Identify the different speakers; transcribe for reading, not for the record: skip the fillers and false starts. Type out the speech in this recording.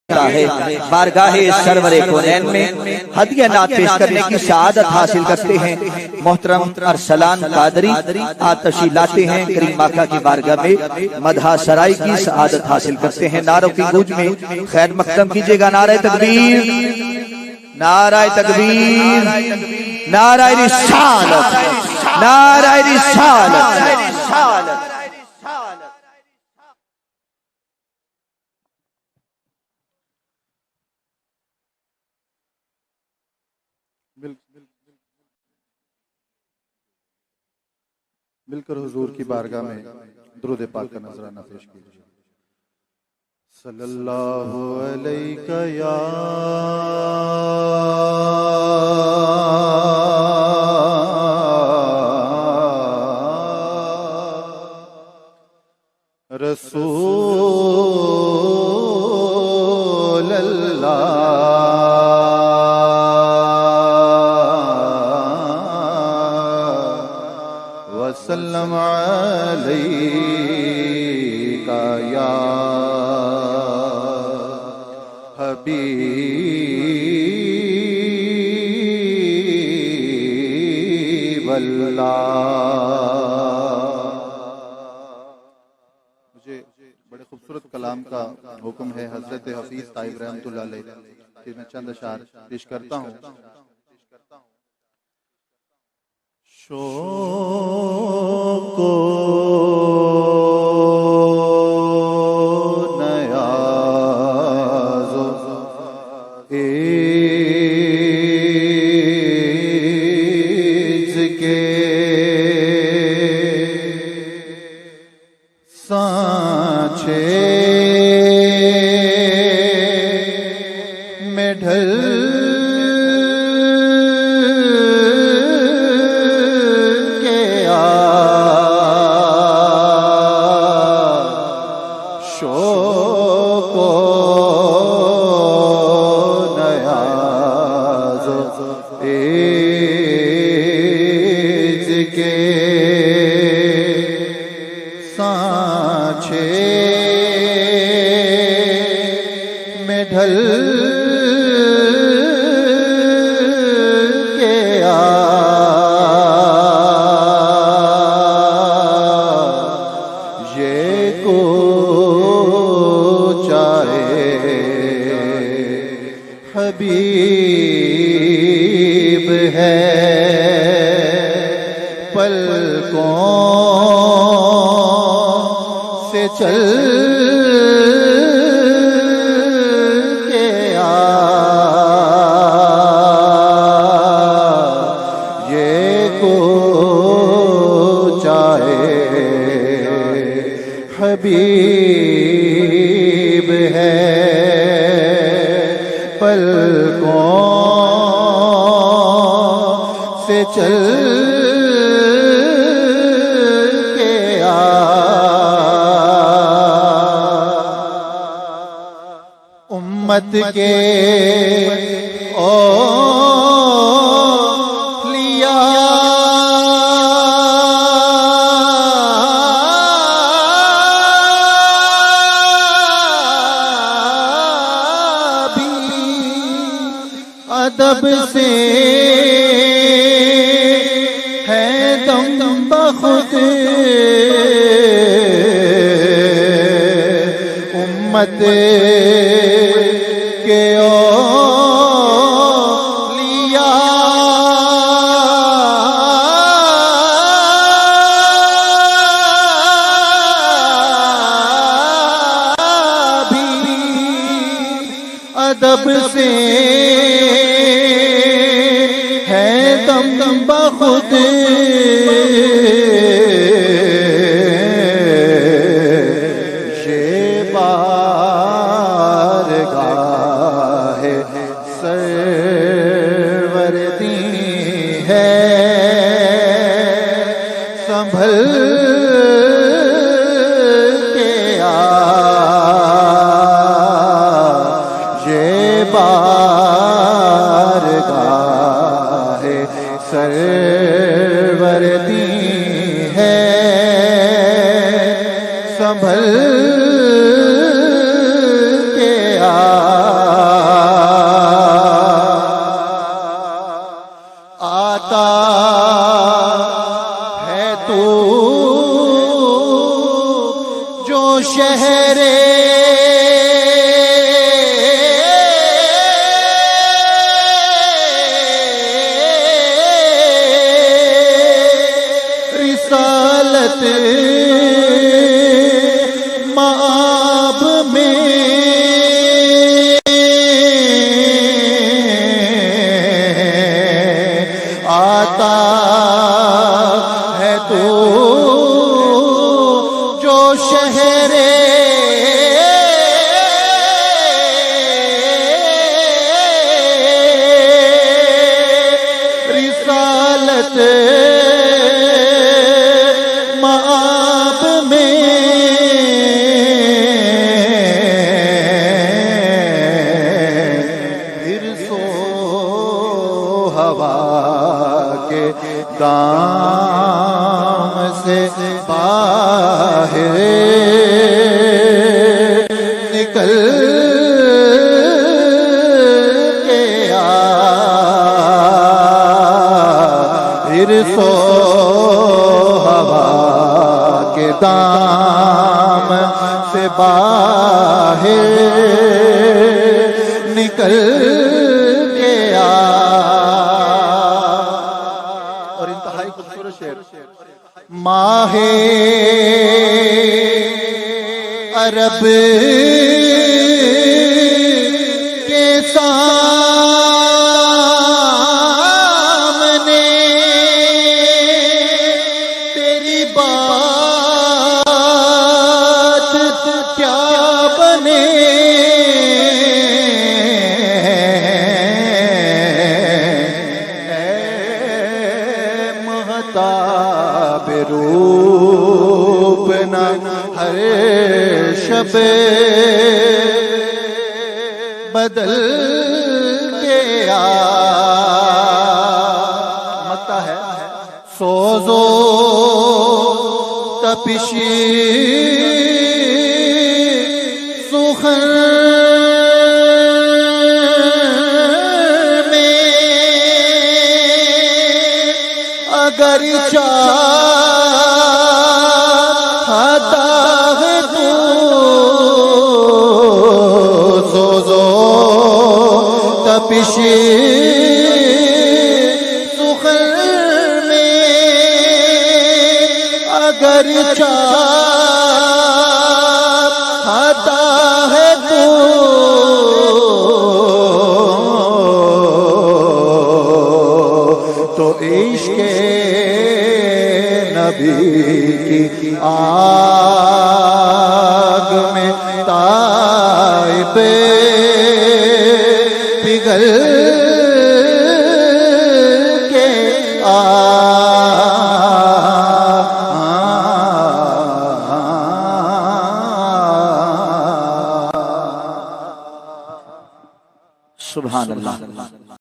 Speaker 1: है बारगाहे सरवरे कोनैन में हदिया नात पेश करने की शहादत हासिल करते हैं। मोहतरम अरसलान कादरी आतशी लाते हैं करीम आका की बारगाह में मदहा सराय की शहादत हासिल करते हैं। नारों की गूंज में खैर मकदम कीजिएगा। नाराए तकबीर, नाराए तकबीर, नाराए रिसालत, नाराए रिसालत।
Speaker 2: मिलकर हुजूर की बारगाह में दुरूद पाक का नजराना पेश कीजिए। सल्लल्लाहु अलैका या रसूल अल्लाह वसल्लम अलैका या हबीब अल्लाह। मुझे बड़े खूबसूरत कलाम का हुक्म है हजरत हफीज ताइब रहमतुल्लाह अलैह कि मैं चंद अशार पेश करता हूँ। शोको नयाज़ो इज़के सांचे में ढल सांचे में ढल के आ ये को चाहे हबीब है पलकों से चल के आ ये को चाहे हबीब है पलकों से चल उम्मत के औलिया भी अदब से है दम बखुद उम्मत के औलिया भी अदब से है दम बखुद सरवरदी है संभल के आ ये बारगाह सरवरदी है संभल के आ दाम से बाहर निकल के आ। और इंतहाई खूबसूरत शेर, माहे अरब के सामने तेरी बात क्या बने। महताब रूप न हर शबे बदल के आ। मक्ता है सोजो तपिशी सुखन में अगर चाहता है तू सोजो तपिशी सुखन में अगर चाहता है तू तो इश्क़ नबी की आग में ताइबे पिघल के आ।
Speaker 1: सुभान अल्लाह।